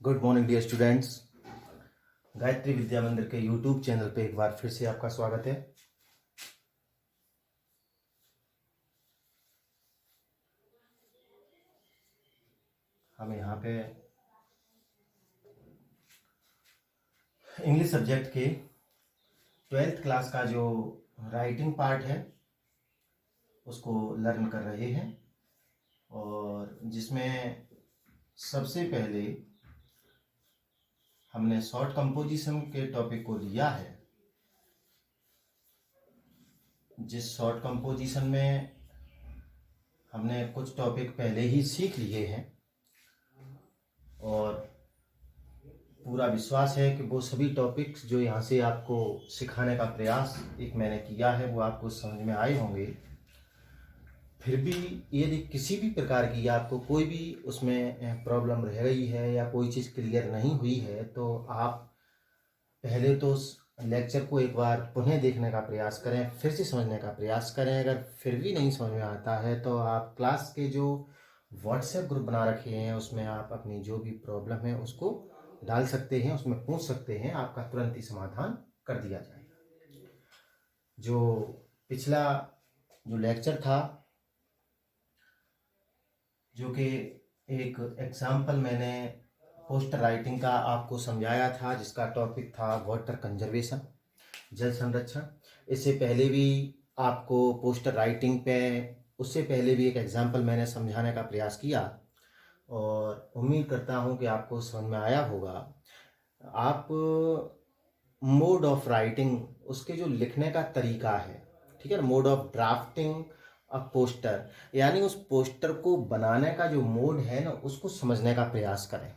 Good morning dear students. Gayatri Vidya Mandir के YouTube channel पे एक बार फिर से आपका स्वागत है। हम यहाँ पे इंग्लिश सब्जेक्ट के 12th क्लास का जो राइटिंग पार्ट है उसको लर्न कर रहे हैं और जिसमें सबसे पहले हमने शॉर्ट कंपोजिशन के टॉपिक को लिया है। जिस शॉर्ट कंपोजिशन में हमने कुछ टॉपिक पहले ही सीख लिए हैं और पूरा विश्वास है कि वो सभी टॉपिक्स जो यहाँ से आपको सिखाने का प्रयास एक मैंने किया है वो आपको समझ में आए होंगे। फिर भी यदि किसी भी प्रकार की आपको कोई भी उसमें प्रॉब्लम रह गई है या कोई चीज़ क्लियर नहीं हुई है तो आप पहले तो उस लेक्चर को एक बार पुनः देखने का प्रयास करें, फिर से समझने का प्रयास करें। अगर फिर भी नहीं समझ में आता है तो आप क्लास के जो व्हाट्सएप ग्रुप बना रखे हैं उसमें आप अपनी जो भी प्रॉब्लम है उसको डाल सकते हैं, उसमें पूछ सकते हैं, आपका तुरंत ही समाधान कर दिया जाएगा। जो पिछला जो लेक्चर था जो कि एक एग्जाम्पल मैंने पोस्टर राइटिंग का आपको समझाया था जिसका टॉपिक था वाटर कंजर्वेशन, जल संरक्षण। इससे पहले भी आपको पोस्टर राइटिंग पे उससे पहले भी एक एग्जाम्पल मैंने समझाने का प्रयास किया और उम्मीद करता हूँ कि आपको समझ में आया होगा। आप मोड ऑफ राइटिंग उसके जो लिखने का तरीका है, ठीक है ना, mode of drafting a poster, यानी उस पोस्टर को बनाने का जो मोड है ना उसको समझने का प्रयास करें।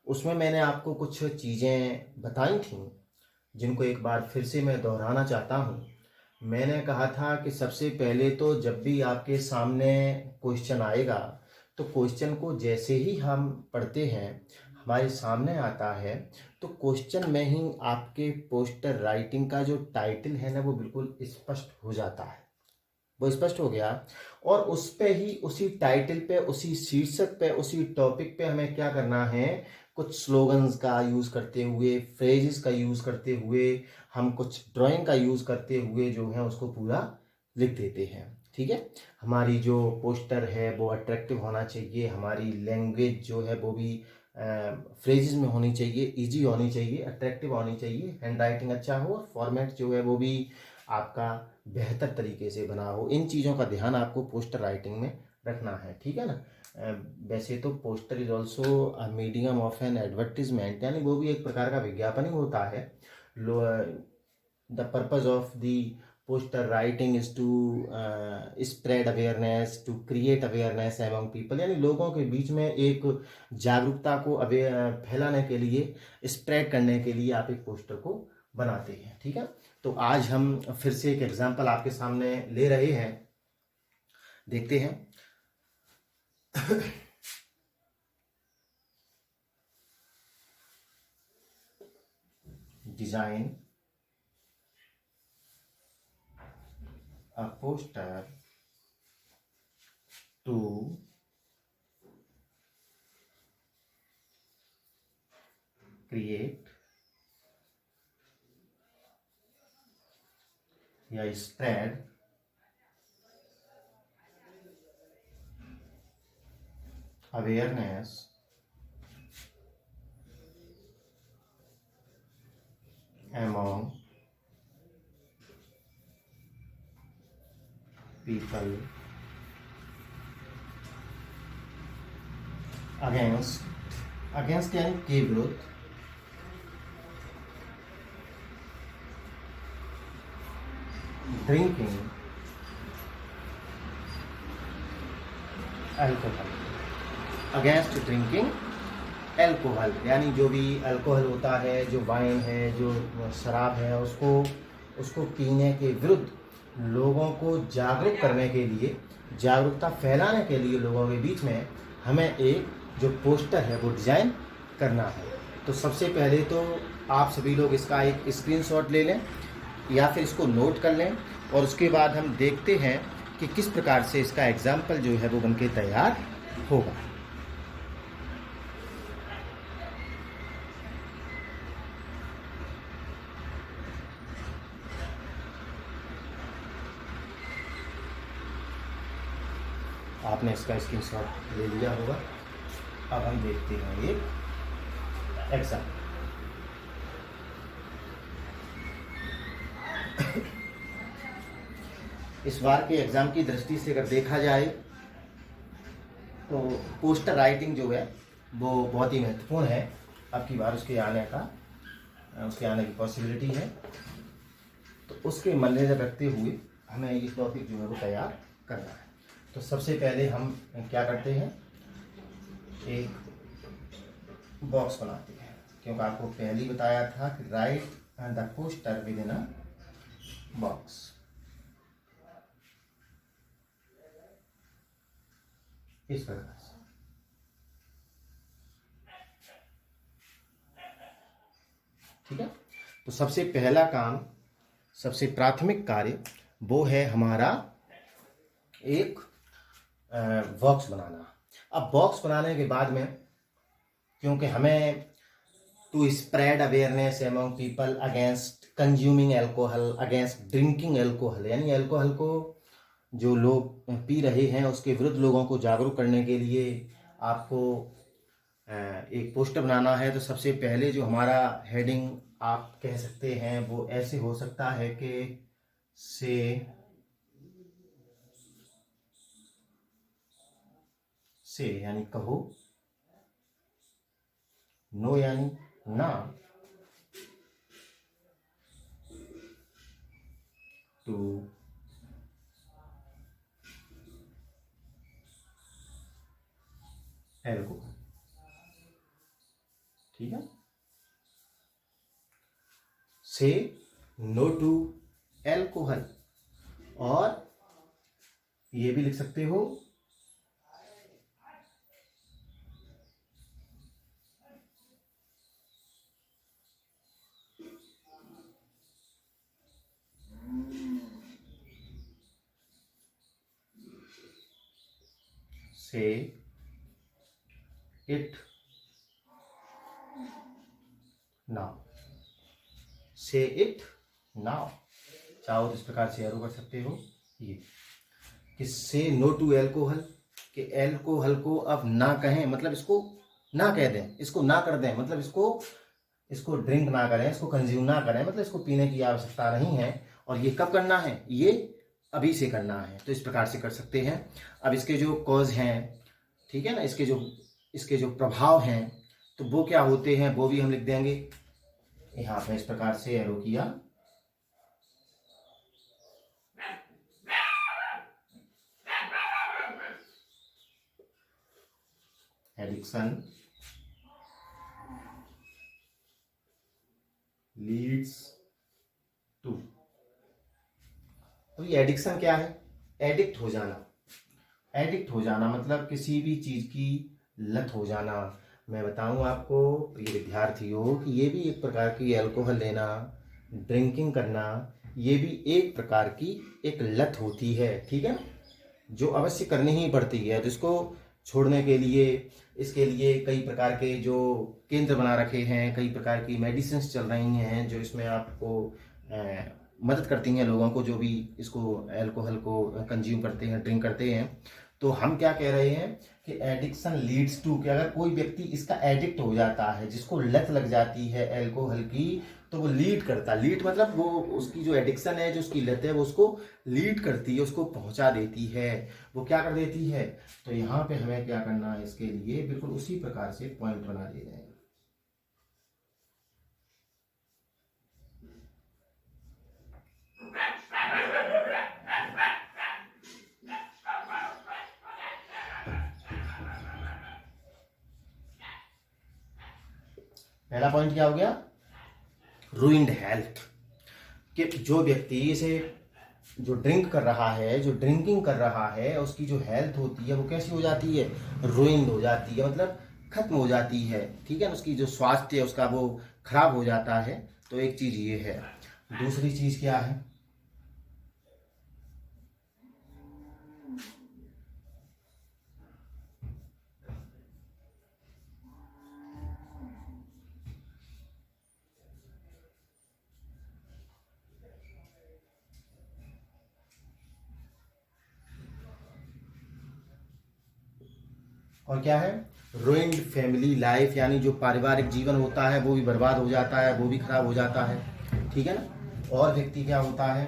उसमें मैंने आपको कुछ चीज़ें बताई थी जिनको एक बार फिर से मैं दोहराना चाहता हूँ। मैंने कहा था कि सबसे पहले तो जब भी आपके सामने क्वेश्चन आएगा तो क्वेश्चन को जैसे ही हम पढ़ते हैं हमारे सामने आता है तो क्वेश्चन में ही आपके पोस्टर राइटिंग का जो टाइटल है ना वो बिल्कुल स्पष्ट हो जाता है। वो स्पष्ट हो गया और उस पे ही उसी टाइटल पे, उसी शीर्षक पे, उसी टॉपिक पे हमें क्या करना है, कुछ स्लोगन्स का यूज़ करते हुए, फ्रेजेस का यूज़ करते हुए, हम कुछ ड्राइंग का यूज़ करते हुए जो है उसको पूरा लिख देते हैं। ठीक है, हमारी जो पोस्टर है वो अट्रैक्टिव होना चाहिए, हमारी लैंग्वेज जो है वो भी फ्रेजेस में होनी चाहिए, इजी होनी चाहिए, अट्रैक्टिव होनी चाहिए, हैंड राइटिंग अच्छा हो और फॉर्मेट जो है वो भी आपका बेहतर तरीके से बना हो। इन चीज़ों का ध्यान आपको पोस्टर राइटिंग में रखना है, ठीक है ना। वैसे तो poster is also a medium of N advertisement, यानी वो भी एक प्रकार का विज्ञापन ही होता है। The purpose of the poster writing is to spread awareness, to create awareness among people, यानी लोगों के बीच में एक जागरूकता को फैलाने के लिए, स्प्रेड करने के लिए आप एक पोस्टर को बनाते हैं। ठीक है, तो आज हम फिर से एक एग्जांपल आपके सामने ले रहे हैं, देखते हैं। Design a poster to create या spread awareness among people against यानी के विरुद्ध drinking alcohol, against drinking alcohol, यानी जो भी अल्कोहल होता है, जो वाइन है, जो शराब है, उसको पीने के विरुद्ध लोगों को जागरूक करने के लिए, जागरूकता फैलाने के लिए लोगों के बीच में हमें एक जो पोस्टर है वो डिज़ाइन करना है। तो सबसे पहले तो आप सभी लोग इसका एक स्क्रीनशॉट ले लें या फिर इसको नोट कर लें और उसके बाद हम देखते हैं कि किस प्रकार से इसका एग्जाम्पल जो है वो बनके तैयार होगा। आपने इसका स्क्रीनशॉट ले लिया होगा। अब हम देखते हैं एक एग्जाम। इस बार के एग्जाम की दृष्टि से अगर देखा जाए तो पोस्टर राइटिंग जो है वो बहुत ही महत्वपूर्ण है। अब की बार उसके आने की पॉसिबिलिटी है, तो उसके मद्देनजर रखते हुए हमें ये टॉपिक जो है वो तैयार करना है। तो सबसे पहले हम क्या करते हैं, एक बॉक्स बनाते हैं, क्योंकि आपको पहले ही बताया था कि right the poster with in a box. इस प्रकार से ठीक है। तो सबसे पहला काम, सबसे प्राथमिक कार्य वो है हमारा एक बॉक्स बनाना। अब बॉक्स बनाने के बाद में, क्योंकि हमें to spread awareness among people against consuming alcohol, against drinking alcohol, यानी अल्कोहल को जो लोग पी रहे हैं उसके विरुद्ध लोगों को जागरूक करने के लिए आपको एक पोस्टर बनाना है। तो सबसे पहले जो हमारा हेडिंग आप कह सकते हैं वो ऐसे हो सकता है कि से यानी कहो, नो यानी ना, टू एल्कोहल। ठीक है, से नो टू एल्कोहल। और ये भी लिख सकते हो से इट नाउ, से इट नाउ। चाहो तो इस प्रकार से एरो कर सकते हो ये कि से नो टू एल्कोहल, कि एल्कोहल को अब ना कहें, मतलब इसको ना कह दें, इसको ना कर दें, मतलब इसको ड्रिंक ना करें, इसको कंज्यूम ना करें, मतलब इसको पीने की आवश्यकता नहीं है। और ये कब करना है, ये अभी से करना है। तो इस प्रकार से कर सकते हैं। अब इसके जो कॉज हैं, ठीक है ना, इसके जो प्रभाव हैं तो वो क्या होते हैं वो भी हम लिख देंगे। यहाँ पे इस प्रकार से एरो किया। Addiction leads to. तो ये एडिक्शन क्या है, एडिक्ट हो जाना। एडिक्ट हो जाना मतलब किसी भी चीज की लत हो जाना। मैं बताऊं आपको ये विद्यार्थियों कि ये भी एक प्रकार की अल्कोहल लेना, ड्रिंकिंग करना, ये भी एक प्रकार की एक लत होती है। ठीक है, जो अवश्य करनी ही पड़ती है। तो इसको छोड़ने के लिए, इसके लिए कई प्रकार के जो केंद्र बना रखे हैं, कई प्रकार की मेडिसिन चल रही हैं जो इसमें आपको मदद करती हैं लोगों को, जो भी इसको अल्कोहल को कंज्यूम करते हैं, ड्रिंक करते हैं। तो हम क्या कह रहे हैं कि एडिक्शन लीड्स टू, कि अगर कोई व्यक्ति इसका एडिक्ट हो जाता है, जिसको लत लग जाती है अल्कोहल की, तो वो लीड करता, लीड मतलब वो उसकी जो एडिक्शन है, जो उसकी लत है, वो उसको लीड करती है, उसको पहुंचा देती है, वो क्या कर देती है। तो यहाँ पे हमें क्या करना है, इसके लिए बिल्कुल उसी प्रकार से पॉइंट बना दे रहे हैं। पहला पॉइंट क्या हो गया, रूइंड हेल्थ। कि जो व्यक्ति इसे जो ड्रिंक कर रहा है, जो ड्रिंकिंग कर रहा है, उसकी जो हेल्थ होती है वो कैसी हो जाती है, रूइंड हो जाती है, मतलब खत्म हो जाती है। ठीक है, उसकी जो स्वास्थ्य है उसका वो खराब हो जाता है। तो एक चीज ये है। दूसरी चीज क्या है, और क्या है, रुइंड फैमिली लाइफ, यानी जो पारिवारिक जीवन होता है वो भी बर्बाद हो जाता है, वो भी खराब हो जाता है, ठीक है ना। और व्यक्ति क्या होता है,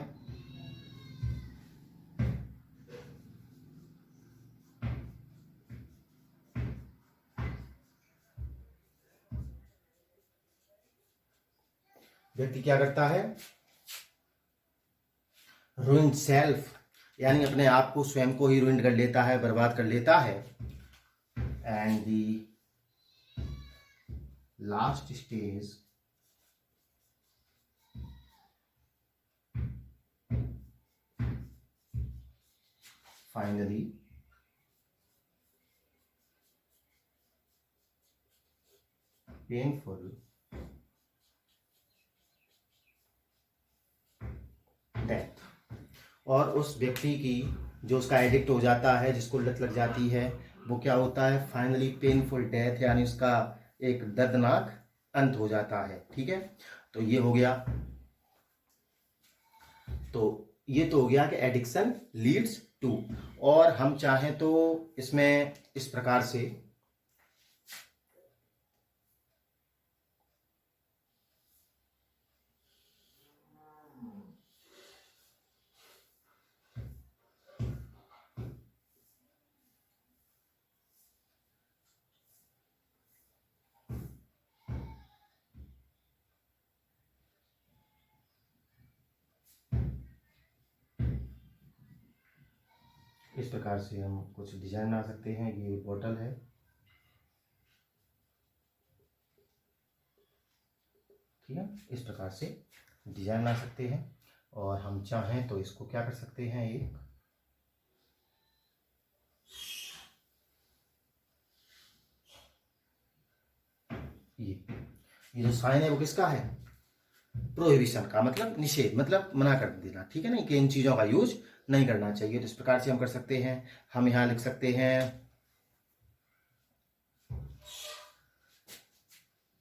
व्यक्ति क्या करता है, रुइंड सेल्फ, यानी अपने आप को, स्वयं को ही रुइंड कर लेता है, बर्बाद कर लेता है। And the last stage, finally painful death. और उस व्यक्ति की, जो उसका एडिक्ट हो जाता है, जिसको लत लग जाती है, वो क्या होता है, फाइनली पेनफुल डेथ, यानी उसका एक दर्दनाक अंत हो जाता है, ठीक है। तो ये हो गया, तो ये तो हो गया कि एडिक्शन लीड्स टू। और हम चाहें तो इसमें इस प्रकार से हम कुछ डिजाइन बना सकते हैं। ये बोतल है, ठीक है, इस प्रकार से डिजाइन बना सकते हैं। और हम चाहें तो इसको क्या कर सकते हैं, ये जो साइन है वो किसका है, प्रोहिबिशन का, मतलब निषेध, मतलब मना कर देना, ठीक है ना, कि इन चीजों का यूज नहीं करना चाहिए। तो इस प्रकार से हम कर सकते हैं। हम यहां लिख सकते हैं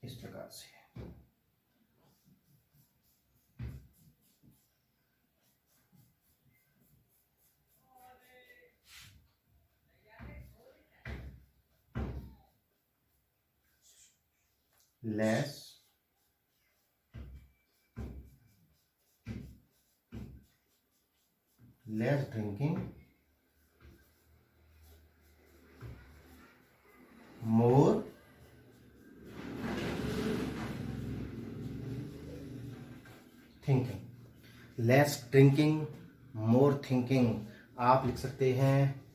इस प्रकार से, लेस ड्रिंकिंग, मोर थिंकिंग। लेस ड्रिंकिंग, मोर थिंकिंग। आप लिख सकते हैं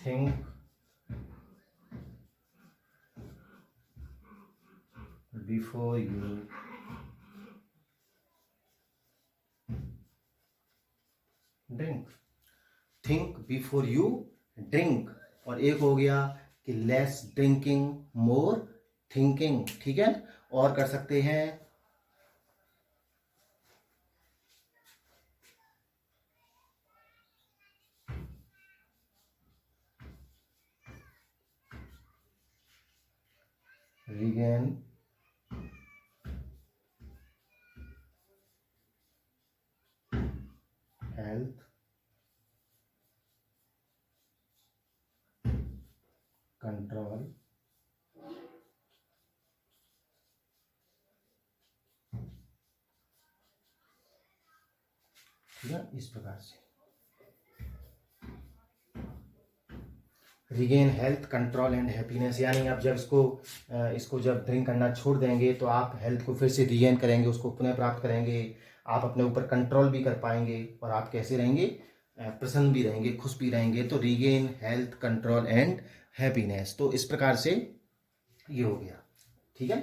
think before you drink. Think before you drink. और एक हो गया कि लेस ड्रिंकिंग, मोर थिंकिंग, ठीक है। और कर सकते हैं regain health, control, ठीक है, इस प्रकार से regain health, control and happiness. यानी आप जब इसको जब ड्रिंक करना छोड़ देंगे तो आप हेल्थ को फिर से रिगेन करेंगे, उसको पुनः प्राप्त करेंगे, आप अपने ऊपर कंट्रोल भी कर पाएंगे, और आप कैसे रहेंगे, प्रसन्न भी रहेंगे, खुश भी रहेंगे। तो regain health, control and happiness. तो इस प्रकार से ये हो गया, ठीक है।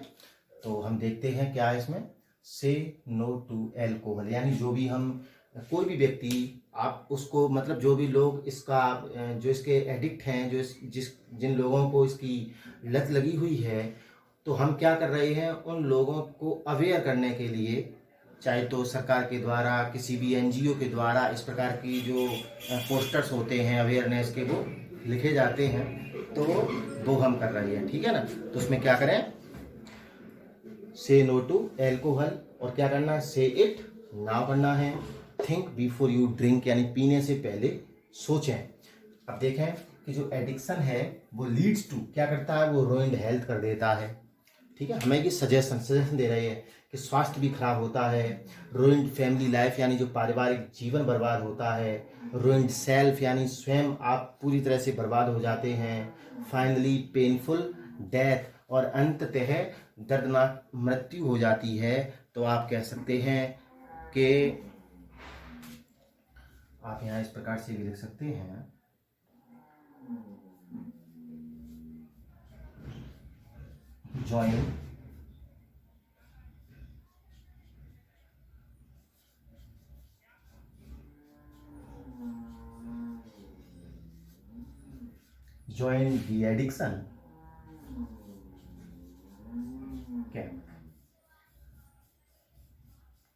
तो हम देखते हैं क्या है इसमें, से नो टू एल्कोहल, यानी जो भी हम, कोई भी व्यक्ति, आप उसको, मतलब जो भी लोग इसका, जो इसके एडिक्ट हैं, जिन लोगों को इसकी लत लगी हुई है, तो हम क्या कर रहे हैं, उन लोगों को अवेयर करने के लिए, चाहे तो सरकार के द्वारा, किसी भी एनजीओ के द्वारा, इस प्रकार की जो पोस्टर्स होते हैं अवेयरनेस के, वो लिखे जाते हैं तो वो हम कर रहे हैं, ठीक है ना। तो उसमें क्या करें, से नो टू एल्कोहल, और क्या करना है, से इट नाउ करना है, थिंक बिफोर यू ड्रिंक, यानी पीने से पहले सोचें। अब देखें कि जो एडिक्शन है वो लीड्स टू क्या करता है, वो रूइंड हेल्थ कर देता है, ठीक है। हमें ये सजेशन दे रहे हैं कि स्वास्थ्य भी खराब होता है, रूइंड फैमिली लाइफ यानी जो पारिवारिक जीवन बर्बाद होता है, रूइंड सेल्फ यानी स्वयं आप पूरी तरह से बर्बाद हो जाते हैं, फाइनली पेनफुल डेथ, और अंततः दर्दनाक मृत्यु हो जाती है। तो आप कह सकते हैं कि आप यहाँ इस प्रकार से भी लिख सकते हैं, join the addiction camp.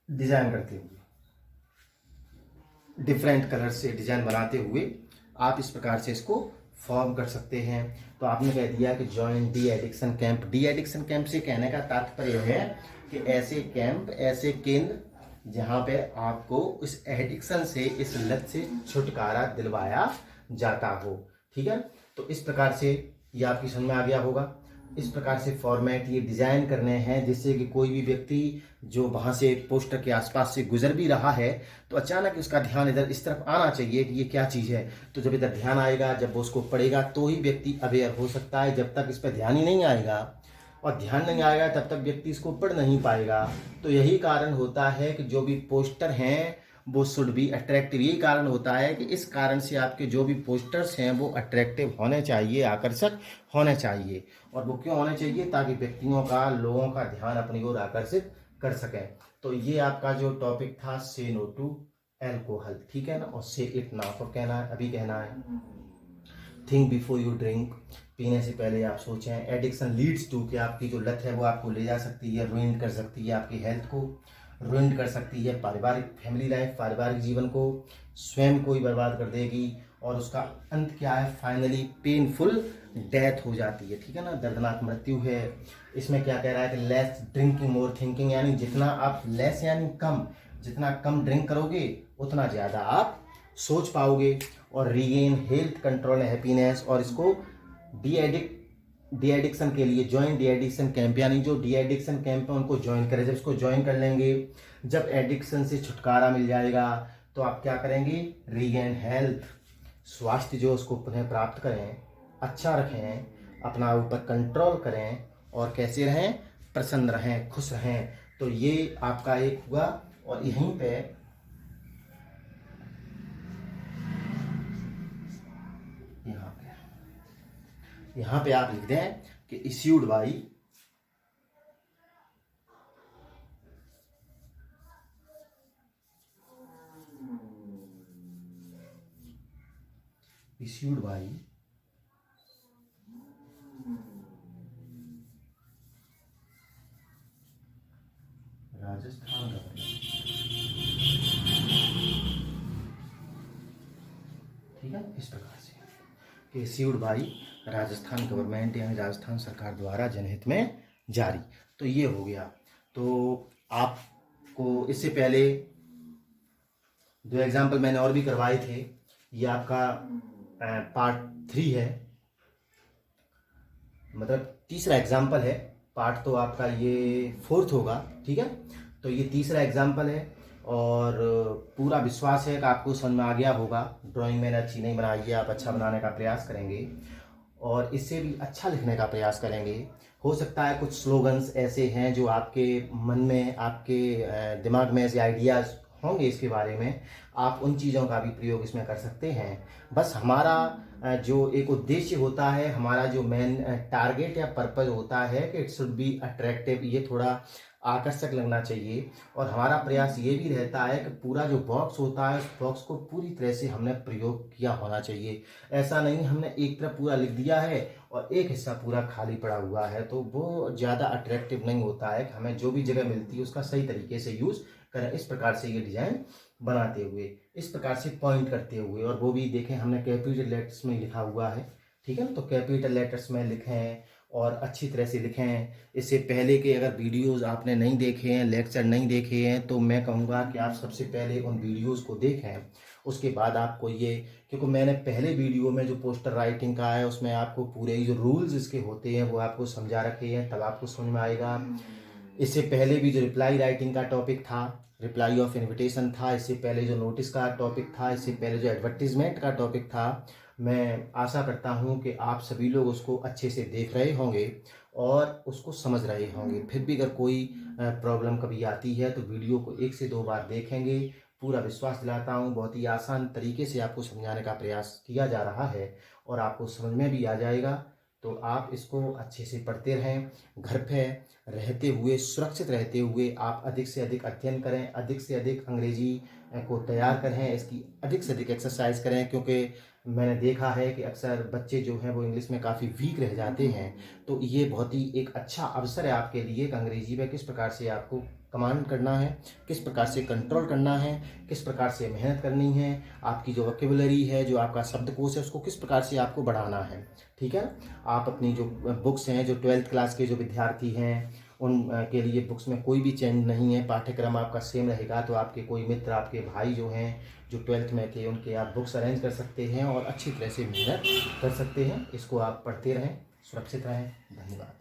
Design करते हुए, डिफरेंट कलर से डिजाइन बनाते हुए आप इस प्रकार से इसको फॉर्म कर सकते हैं। तो आपने कह दिया कि join de addiction camp. De addiction camp से कहने का तात्पर्य है कि ऐसे कैंप, ऐसे केंद्र जहाँ पे आपको इस एडिक्शन से, इस लत से छुटकारा दिलवाया जाता हो, ठीक है। तो इस प्रकार से ये आपकी समझ में आ गया होगा। इस प्रकार से फॉर्मेट ये डिज़ाइन करने हैं जिससे कि कोई भी व्यक्ति जो वहाँ से पोस्टर के आसपास से गुजर भी रहा है तो अचानक उसका ध्यान इधर इस तरफ आना चाहिए कि ये क्या चीज़ है। तो जब इधर ध्यान आएगा, जब वो उसको पढ़ेगा तो ही व्यक्ति अवेयर हो सकता है। जब तक इस पर ध्यान ही नहीं आएगा और ध्यान नहीं आएगा तब तक व्यक्ति इसको पढ़ नहीं पाएगा। तो यही कारण होता है कि जो भी पोस्टर हैं वो शुड बी अट्रैक्टिव। यही कारण होता है कि इस कारण से आपके जो भी पोस्टर्स हैं वो अट्रैक्टिव होने चाहिए, आकर्षक होने चाहिए। और वो क्यों होने चाहिए, ताकि व्यक्तियों का, लोगों का ध्यान अपनी ओर आकर्षित कर सकें। तो ये आपका जो टॉपिक था, से नो टू एल्कोहल, ठीक है ना। और से इट नाउ को कहना है, अभी कहना है, थिंक बिफोर यू ड्रिंक, पीने से पहले आप सोचें। एडिक्शन लीड्स टू, कि आपकी जो लत है वो आपको ले जा सकती है, रुइन कर सकती है, आपकी हेल्थ को रुइन कर सकती है, पारिवारिक फैमिली लाइफ, पारिवारिक जीवन को स्वयं को ही बर्बाद कर देगी। और उसका अंत क्या है, फाइनली पेनफुल डेथ हो जाती है, ठीक है ना, दर्दनाक मृत्यु है। इसमें क्या कह रहा है कि लेस ड्रिंकिंग मोर थिंकिंग, यानी जितना आप लेस यानी कम, जितना कम ड्रिंक करोगे उतना ज़्यादा आप सोच पाओगे। और रीगेन हेल्थ, कंट्रोल, हैप्पीनेस। और इसको डी एडिक्शन के लिए ज्वाइन डी एडिक्शन कैंप, यानी जो डी एडिक्शन कैंप है उनको ज्वाइन करें। जब इसको ज्वाइन कर लेंगे, जब एडिक्शन से छुटकारा मिल जाएगा तो आप क्या करेंगे, रीगेन हेल्थ, स्वास्थ्य जो उसको पुनः प्राप्त करें, अच्छा रखें, अपना ऊपर कंट्रोल करें और कैसे रहें, प्रसन्न रहें, खुश रहें। तो ये आपका एक हुआ। और यहीं पे यहाँ पे आप लिख दें कि इश्यूड बाई राजस्थान गवर्नमेंट, ठीक है, इस प्रकार से कि इश्यूड बाई राजस्थान गवर्नमेंट, यानी राजस्थान सरकार द्वारा जनहित में जारी। तो ये हो गया। तो आपको इससे पहले 2 एग्जाम्पल मैंने और भी करवाए थे। ये आपका पार्ट 3 है, मतलब तीसरा एग्जाम्पल है। पार्ट तो आपका ये 4th होगा, ठीक है। तो ये तीसरा एग्जाम्पल है और पूरा विश्वास है कि आपको समझ में आ गया होगा। ड्राइंग मैंने अच्छी नहीं बनाई है, आप अच्छा बनाने का प्रयास करेंगे और इससे भी अच्छा लिखने का प्रयास करेंगे। हो सकता है कुछ स्लोगन्स ऐसे हैं जो आपके मन में, आपके दिमाग में ऐसे आइडियाज़ होंगे इसके बारे में, आप उन चीज़ों का भी प्रयोग इसमें कर सकते हैं। बस हमारा जो एक उद्देश्य होता है, हमारा जो मेन टारगेट या पर्पस होता है कि इट शुड बी अट्रैक्टिव, ये थोड़ा आकर्षक लगना चाहिए। और हमारा प्रयास ये भी रहता है कि पूरा जो बॉक्स होता है उस बॉक्स को पूरी तरह से हमने प्रयोग किया होना चाहिए। ऐसा नहीं हमने एक तरफ पूरा लिख दिया है और एक हिस्सा पूरा खाली पड़ा हुआ है, तो वो ज़्यादा अट्रैक्टिव नहीं होता है। कि हमें जो भी जगह मिलती है उसका सही तरीके से यूज़ करें। इस प्रकार से ये डिज़ाइन बनाते हुए, इस प्रकार से पॉइंट करते हुए, और वो भी देखें हमने कैपिटल लेटर्स में लिखा हुआ है, ठीक है ना। तो कैपिटल लेटर्स में लिखें और अच्छी तरह से लिखें। इससे पहले के अगर वीडियोस आपने नहीं देखे हैं, लेक्चर नहीं देखे हैं, तो मैं कहूँगा कि आप सबसे पहले उन वीडियोस को देखें, उसके बाद आपको ये, क्योंकि मैंने पहले वीडियो में जो पोस्टर राइटिंग का है उसमें आपको पूरे जो रूल्स इसके होते हैं वो आपको समझा रखे हैं, तब आपको समझ में आएगा। इससे पहले भी जो रिप्लाई राइटिंग का टॉपिक था, रिप्लाई ऑफ इनविटेशन था, इससे पहले जो नोटिस का टॉपिक था, इससे पहले जो एडवर्टीजमेंट का टॉपिक था, मैं आशा करता हूं कि आप सभी लोग उसको अच्छे से देख रहे होंगे और उसको समझ रहे होंगे। फिर भी अगर कोई प्रॉब्लम कभी आती है तो वीडियो को 1 से 2 बार देखेंगे। पूरा विश्वास दिलाता हूं, बहुत ही आसान तरीके से आपको समझाने का प्रयास किया जा रहा है और आपको समझ में भी आ जाएगा। तो आप इसको अच्छे से पढ़ते रहें, घर पे रहते हुए, सुरक्षित रहते हुए आप अधिक से अधिक अध्ययन करें, अधिक से अधिक अंग्रेजी को तैयार करें, इसकी अधिक से अधिक एक्सरसाइज करें, क्योंकि मैंने देखा है कि अक्सर बच्चे जो हैं वो इंग्लिश में काफ़ी वीक रह जाते हैं। तो ये बहुत ही एक अच्छा अवसर है आपके लिए कि अंग्रेजी में किस प्रकार से आपको कमांड करना है, किस प्रकार से कंट्रोल करना है, किस प्रकार से मेहनत करनी है, आपकी जो वोकेबुलरी है, जो आपका शब्दकोश है, उसको किस प्रकार से आपको बढ़ाना है, ठीक है। आप अपनी जो बुक्स हैं, जो 12th क्लास के जो विद्यार्थी हैं उन के लिए बुक्स में कोई भी चेंज नहीं है, पाठ्यक्रम आपका सेम रहेगा। तो आपके कोई मित्र, आपके भाई जो हैं जो 12th में थे, उनके आप बुक्स अरेंज कर सकते हैं और अच्छी तरह से मेहनत कर सकते हैं। इसको आप पढ़ते रहें, सुरक्षित रहें। धन्यवाद।